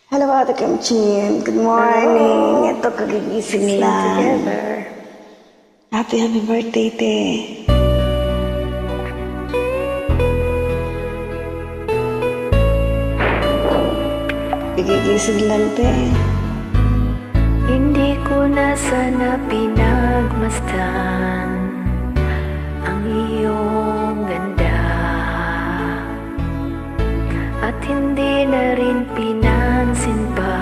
Hello, Ate Kimchi. Good morning. Ito, kagigising lang. Happy birthday, te. Kagigising lang, te. Hindi ko na sana pinagmasdan ang iyong ganda, at hindi na rin pinansin pa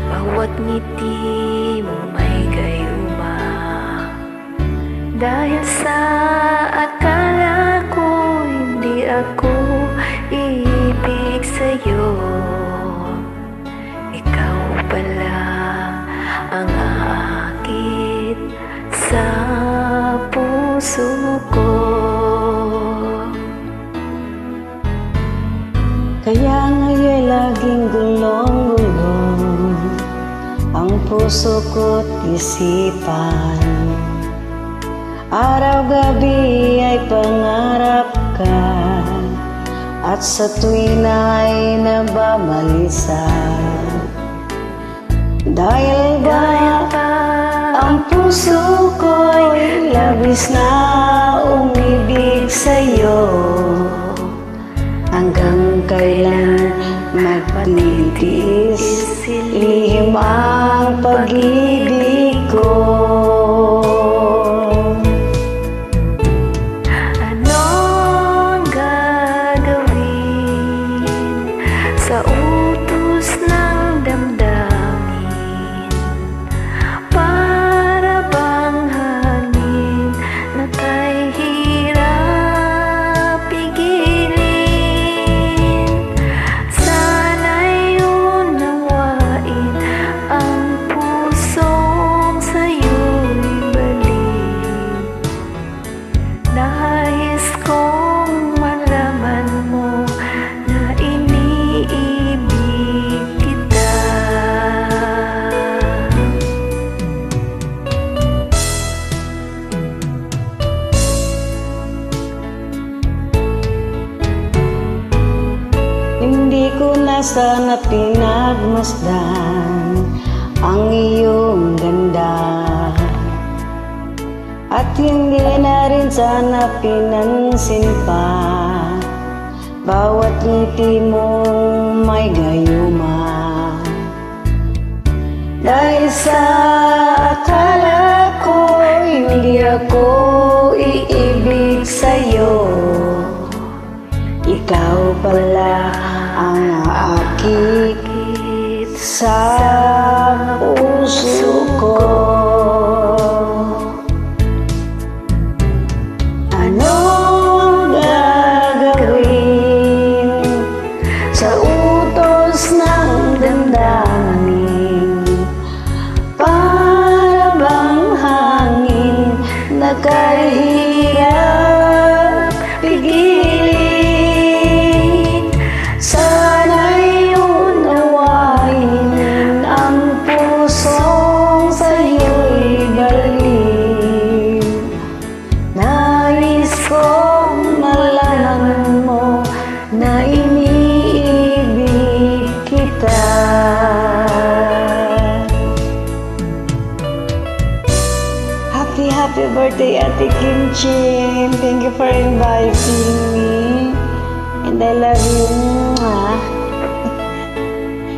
bawat ngiti mo may gayuma. Dahil sa akala ko hindi ako iibig sa'yo, ikaw pala ang aakit sa puso ko. Kaya ngayon laging gulong-gulong ang puso ko't isipan. Araw-gabi ay pangarap ka, at sa tuwin ay nababalisa. Dahil ba ang puso ko'y labis na umibig sa'yo, hanggang kailan magtitiis lihim ang pag-ibig ko. Anong gagawin sa utos ng damdamin? Para bang hangin na ta'y hirap pigilin? Sana'y unawain ang pusong sa'yo'y balik. Nais kong malaman mo na iniibig kita. Hindi ko na sana pinagmasdan ang iyong ganda, at hindi na rin sana pinansin pa bawat ngiti mong may gayuma. Dahil sa akala ko hindi ako iibig sa'yo, ikaw pala ang aakit sa puso ko. Anong gagawin sa utos ng damdamin? Para bang hangin na kahirap pigilin? Sana'y unawain ang pusong sa'yo'y balik. Nais kong malaman mo na iniibig kita. Happy birthday, Ate Kimchi. Thank you for inviting me. And I love you.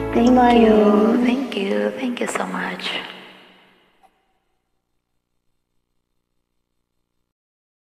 Good morning. Thank you so much.